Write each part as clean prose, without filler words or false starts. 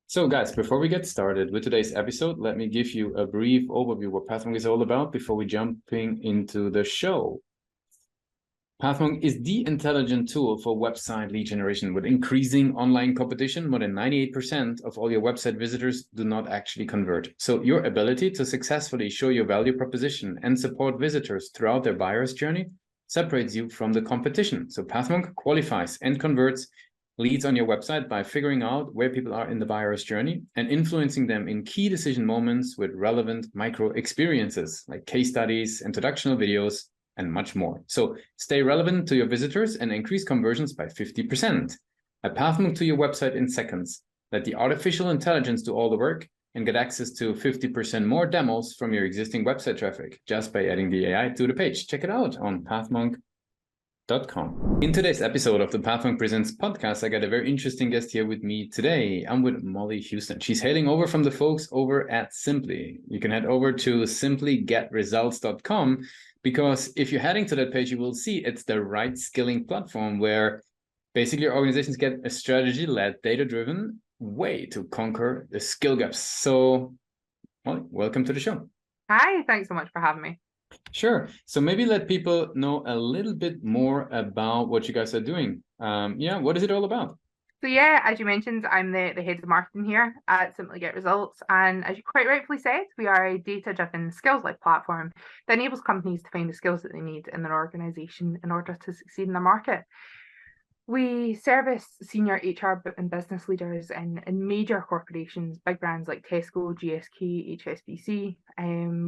So guys, before we get started with today's episode, let me give you a brief overview what Pathmonk is all about before we jumping into the show. Pathmonk is the intelligent tool for website lead generation. With increasing online competition, more than 98% of all your website visitors do not actually convert. So your ability to successfully show your value proposition and support visitors throughout their buyer's journey separates you from the competition. So Pathmonk qualifies and converts leads on your website by figuring out where people are in the buyer's journey and influencing them in key decision moments with relevant micro experiences like case studies, introductional videos, and much more. So stay relevant to your visitors and increase conversions by 50%. A Pathmonk to your website in seconds. Let the artificial intelligence do all the work and get access to 50% more demos from your existing website traffic just by adding the AI to the page. Check it out on pathmonk.com. In today's episode of the Pathmonk Presents podcast, I got a very interesting guest here with me today. I'm with Mollie Houston. She's hailing over from the folks over at Simply. You can head over to simplygetresults.com because if you're heading to that page, you will see it's the right skilling platform where basically organizations get a strategy-led, data-driven way to conquer the skill gaps. So, Mollie, welcome to the show. Hi, thanks so much for having me. Sure. So maybe let people know a little bit more about what you guys are doing. What is it all about? So yeah, as you mentioned, I'm the head of marketing here at Simply Get Results. And as you quite rightfully said, we are a data-driven skills-led platform that enables companies to find the skills that they need in their organization in order to succeed in the market. We service senior HR and business leaders in major corporations, big brands like Tesco, GSK, HSBC,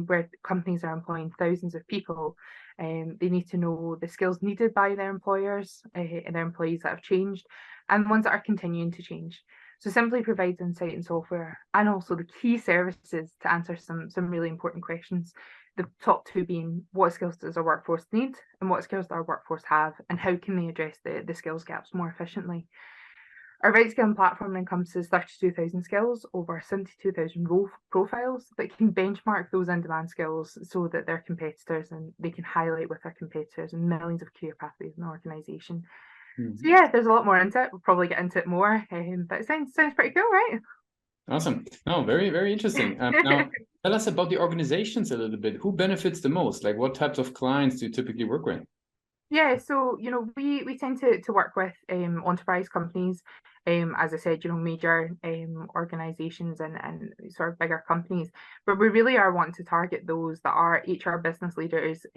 where companies are employing thousands of people. They need to know the skills needed by their employers and their employees that have changed and ones that are continuing to change. So Simply provides insight and software and also the key services to answer some really important questions. The top two being what skills does our workforce need and what skills does our workforce have and how can they address the skills gaps more efficiently. Our right skilling platform encompasses 32,000 skills, over 72,000 role profiles that can benchmark those in-demand skills so that their competitors and they can highlight with their competitors and millions of career pathways in the organisation. Mm-hmm. So yeah, there's a lot more into it. We'll probably get into it more, but it sounds pretty cool, right? Awesome. No, very, very interesting. Now, tell us about the organizations a little bit. Who benefits the most? Like what types of clients do you typically work with? Yeah, so we tend to work with enterprise companies, as I said, major organizations and sort of bigger companies. But we really are wanting to target those that are HR business leaders,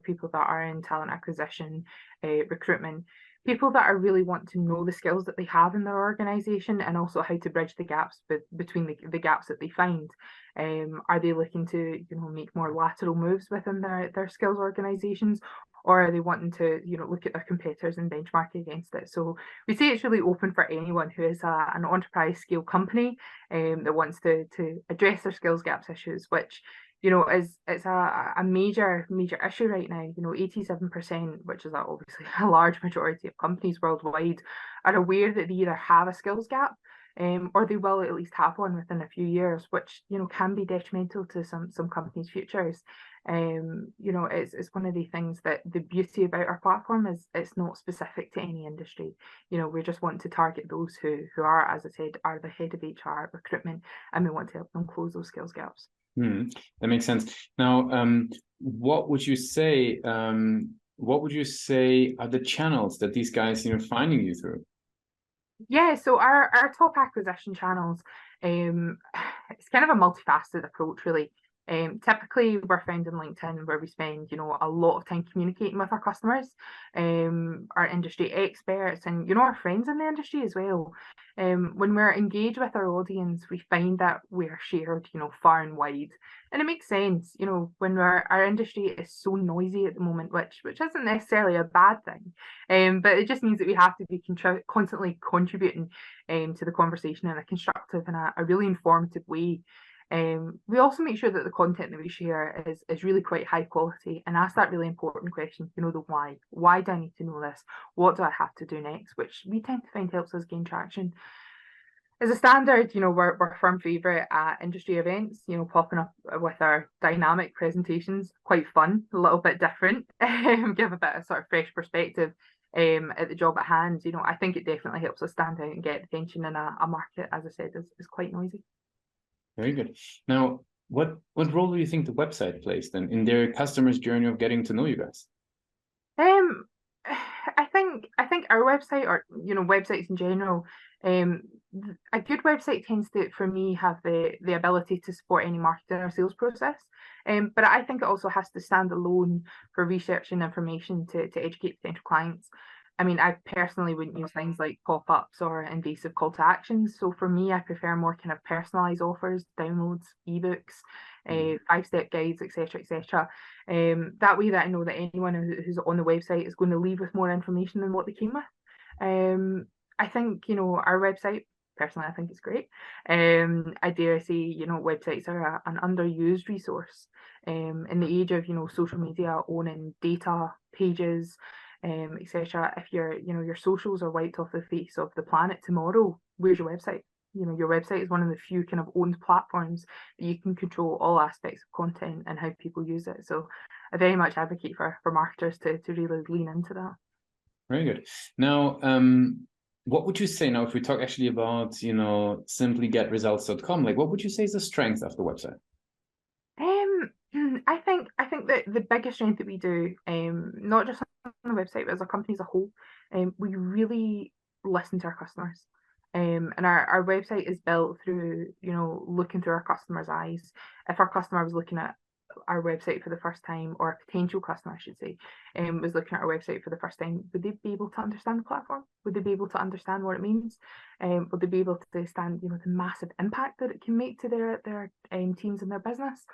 people that are in talent acquisition, recruitment, people that are really want to know the skills that they have in their organization and also how to bridge the gaps between the gaps that they find. Are they looking to make more lateral moves within their skills organizations? Or are they wanting to, look at their competitors and benchmark against it? So we say it's really open for anyone who is an enterprise scale company that wants to address their skills gaps issues, which, it's a major issue right now. 87%, which is obviously a large majority of companies worldwide, are aware that they either have a skills gap or they will at least have one within a few years, which can be detrimental to some companies' futures. It's one of the things that the beauty about our platform is it's not specific to any industry. We just want to target those who are, as I said, are the head of HR recruitment, and we want to help them close those skills gaps. That makes sense. Now, what would you say? What would you say are the channels that these guys, finding you through? Yeah, so our top acquisition channels, it's kind of a multifaceted approach, really. Typically, we're found in LinkedIn where we spend, a lot of time communicating with our customers, our industry experts, and our friends in the industry as well. When we're engaged with our audience, we find that we're shared, far and wide, and it makes sense. When our industry is so noisy at the moment, which isn't necessarily a bad thing, but it just means that we have to be constantly contributing to the conversation in a constructive and a really informative way. We also make sure that the content that we share is really quite high quality and ask that really important question, the why. Why do I need to know this? What do I have to do next? Which we tend to find helps us gain traction. As a standard, we're a firm favourite at industry events, popping up with our dynamic presentations, quite fun, a little bit different, give a bit of sort of fresh perspective. at the job at hand, you know, I think it definitely helps us stand out and get attention in a market, as I said, is quite noisy. Very good. Now, what role do you think the website plays then in their customers' journey of getting to know you guys? Um, I think our website, or you know, websites in general, a good website tends to, for me, have the ability to support any marketing or sales process. But I think it also has to stand alone for research and information to educate potential clients. I mean, I personally wouldn't use things like pop-ups or invasive call to actions. So for me, I prefer more kind of personalized offers, downloads, ebooks, 5-step guides, etc., etc. That way that I know that anyone who's on the website is going to leave with more information than what they came with. I think, you know, our website, personally, I think it's great. I dare say, you know, websites are an underused resource. In the age of, you know, social media owning data, pages, etc. If you know, your socials are wiped off the face of the planet tomorrow, where's your website? You know, your website is one of the few kind of owned platforms that you can control all aspects of content and how people use it. So I very much advocate for marketers to really lean into that. Very good. Now, what would you say now if we talk actually about, you know, simplygetresults.com, like what would you say is the strength of the website? I think that the biggest strength that we do, not just on the website, but as a company as a whole, we really listen to our customers. And our website is built through, you know, looking through our customers' eyes. If our customer was looking at our website for the first time, or a potential customer, I should say, was looking at our website for the first time, would they be able to understand the platform? Would they be able to understand what it means? Would they be able to understand, you know, the massive impact that it can make to their teams and their business?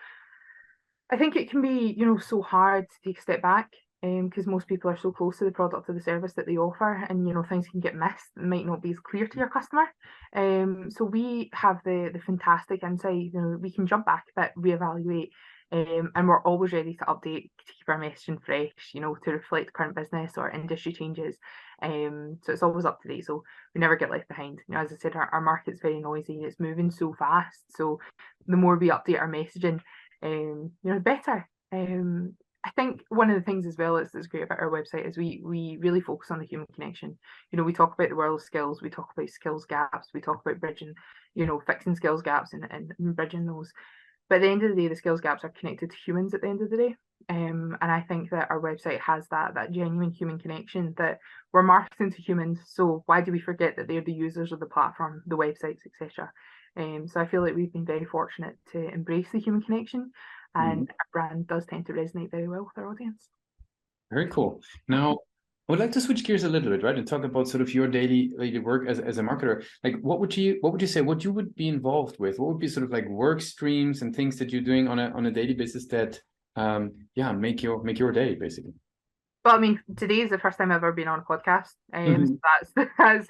I think it can be, you know, so hard to take a step back, because most people are so close to the product or the service that they offer, and you know, things can get missed and might not be as clear to your customer. So we have the fantastic insight. You know, we can jump back a bit, reevaluate, and we're always ready to update to keep our messaging fresh. You know, to reflect current business or industry changes. So it's always up to date. So we never get left behind. You know, as I said, our market's very noisy. It's moving so fast. So the more we update our messaging, you know, better. I think one of the things as well that's great about our website is we really focus on the human connection. You know, we talk about the world of skills, we talk about skills gaps, we talk about bridging, you know, fixing skills gaps and bridging those. But at the end of the day, the skills gaps are connected to humans at the end of the day. And I think that our website has that genuine human connection, that we're marketing to humans. So why do we forget that they're the users of the platform, the websites, etc.? So I feel like we've been very fortunate to embrace the human connection, and our brand does tend to resonate very well with our audience. Very cool. Now, I would like to switch gears a little bit, right, and talk about sort of your daily work as a marketer. Like, what would you say? What you would be involved with? What would be sort of like work streams and things that you're doing on a daily basis that, make your day basically? Well, I mean, today is the first time I've ever been on a podcast, so that's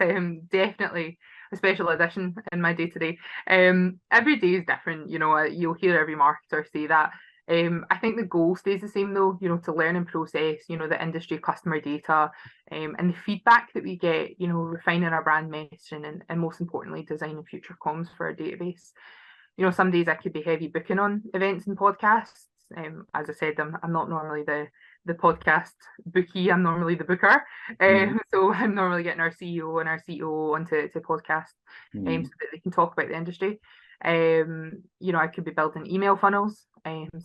definitely a special edition in my day to day. Every day is different, you know. You'll hear every marketer say that. I think the goal stays the same though, you know, to learn and process, you know, the industry customer data, and the feedback that we get, you know, refining our brand messaging, and most importantly, designing future comms for our database. You know, some days I could be heavy booking on events and podcasts. As I said, I'm not normally the podcast bookie. I'm normally the booker. So I'm normally getting our CEO and our COO onto podcasts, so that they can talk about the industry. You know, I could be building email funnels.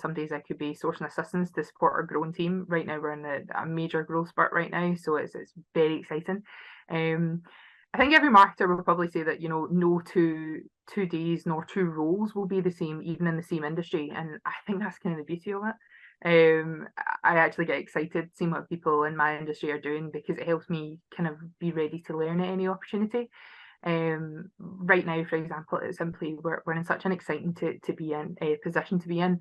Some days I could be sourcing assistants to support our growing team. Right now we're in a major growth spurt right now, so it's very exciting. I think every marketer will probably say that, you know, no two days nor two roles will be the same, even in the same industry. And I think that's kind of the beauty of it. I actually get excited seeing what people in my industry are doing, because it helps me kind of be ready to learn at any opportunity. Right now, for example, it's simply we're in such an exciting to be in a position to be in.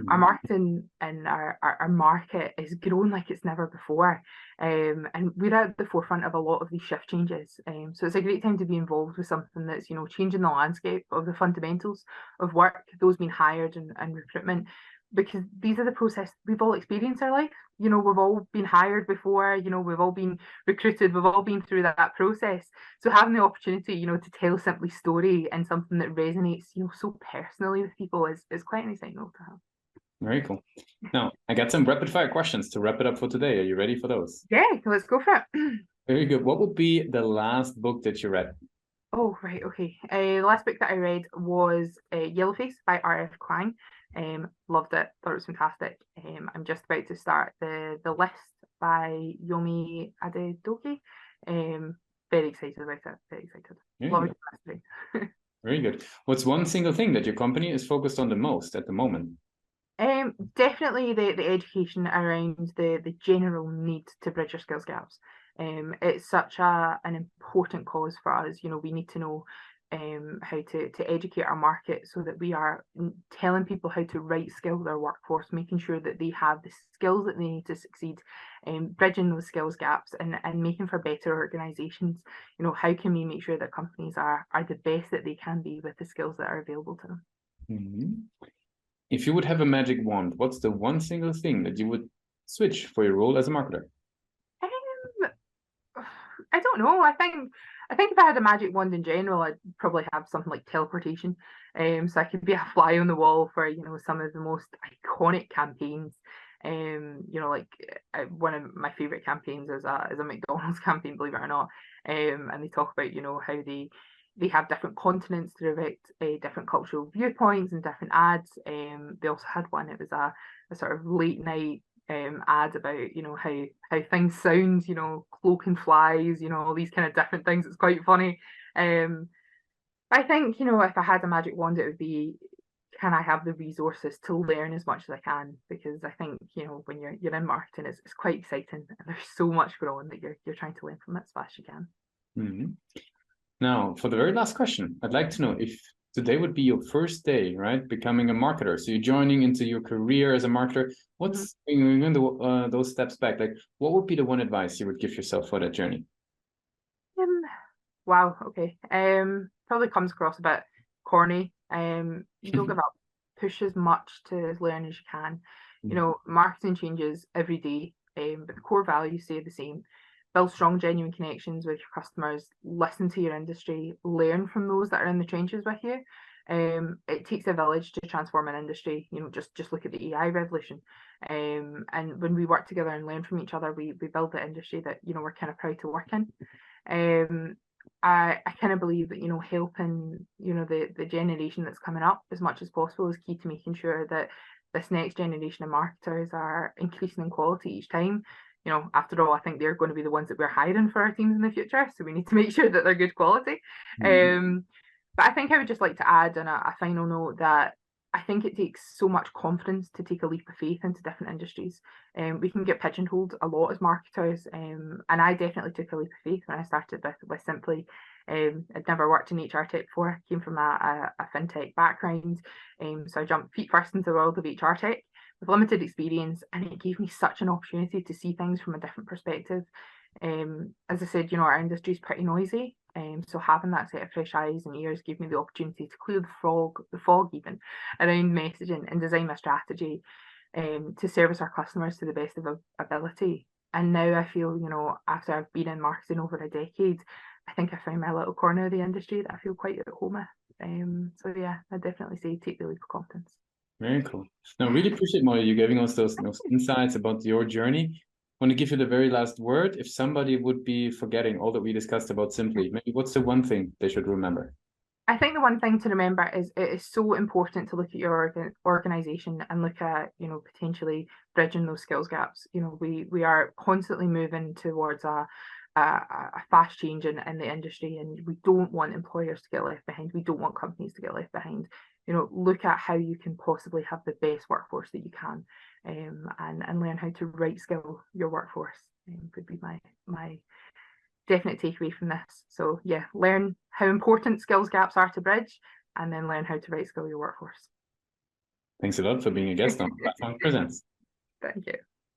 Our marketing and our market is growing like it's never before, and we're at the forefront of a lot of these shift changes. So it's a great time to be involved with something that's, you know, changing the landscape of the fundamentals of work, those being hired and recruitment, because these are the process we've all experienced in our life. You know, we've all been hired before, you know, we've all been recruited, we've all been through that process. So having the opportunity, you know, to tell simply story and something that resonates, you know, so personally with people is quite an exciting role to have. Very cool. Now, I got some rapid fire questions to wrap it up for today. Are you ready for those? Yeah, let's go for it. Very good. What would be the last book that you read? Oh, right, okay. The last book that I read was Yellowface by R.F. Kuang. Loved it, thought it was fantastic. I'm just about to start the List by Yomi Adedoke. Very excited about it, very excited. Love it. Very good. What's one single thing that your company is focused on the most at the moment? Definitely the education around the general need to bridge our skills gaps. It's such an important cause for us. You know, we need to know how to educate our market so that we are telling people how to right skill their workforce, making sure that they have the skills that they need to succeed, bridging those skills gaps and making for better organizations. You know, how can we make sure that companies are the best that they can be with the skills that are available to them? Mm-hmm. If you would have a magic wand, what's the one single thing that you would switch for your role as a marketer? I don't know. I think if I had a magic wand in general, I'd probably have something like teleportation. So I could be a fly on the wall for, you know, some of the most iconic campaigns. You know, like one of my favorite campaigns is a McDonald's campaign, believe it or not. And they talk about, you know, how they have different continents to reflect different cultural viewpoints and different ads. They also had one. It was a sort of late night ad about, you know, how things sound, you know, cloak and flies, you know, all these kind of different things. It's quite funny. I think, you know, if I had a magic wand, it would be, can I have the resources to learn as much as I can? Because I think, you know, when you're in marketing, it's quite exciting and there's so much going on that you're trying to learn from it as fast as you can. Mm-hmm. Now, for the very last question, I'd like to know if today would be your first day, right, becoming a marketer. So you're joining into your career as a marketer. What's going those steps back? Like, what would be the one advice you would give yourself for that journey? Wow, okay. Probably comes across a bit corny. You don't give up. Push as much to learn as you can. You know, marketing changes every day, but the core values stay the same. Build strong, genuine connections with your customers. Listen to your industry. Learn from those that are in the trenches with you. It takes a village to transform an industry. You know, just look at the AI revolution. And when we work together and learn from each other, we build the industry that, you know, we're kind of proud to work in. I kind of believe that, you know, helping, you know, the generation that's coming up as much as possible is key to making sure that this next generation of marketers are increasing in quality each time. You know, after all, I think they're going to be the ones that we're hiring for our teams in the future, so we need to make sure that they're good quality. But I think I would just like to add on a final note that I think it takes so much confidence to take a leap of faith into different industries. We can get pigeonholed a lot as marketers, and I definitely took a leap of faith when I started with Simply. I'd never worked in HR tech before. I came from a fintech background, so I jumped feet first into the world of HR tech with limited experience, and it gave me such an opportunity to see things from a different perspective. As I said, you know, our industry is pretty noisy, so having that set of fresh eyes and ears gave me the opportunity to clear the fog even around messaging and design my strategy to service our customers to the best of our ability. And now I feel, you know, after I've been in marketing over a decade, I think I found my little corner of the industry that I feel quite at home with. So yeah, I definitely say take the leap of confidence. Very cool. Now, really appreciate, Mollie, you giving us those insights about your journey. I want to give you the very last word. If somebody would be forgetting all that we discussed about Simply, maybe what's the one thing they should remember? I think the one thing to remember is it is so important to look at your organization and look at, you know, potentially bridging those skills gaps. You know, we are constantly moving towards a fast change in the industry, and we don't want employers to get left behind. We don't want companies to get left behind. You know, look at how you can possibly have the best workforce that you can, and learn how to right skill your workforce. Would be my definite takeaway from this. So yeah, learn how important skills gaps are to bridge, and then learn how to right skill your workforce. Thanks a lot for being a guest on Platform Presents. Thank you.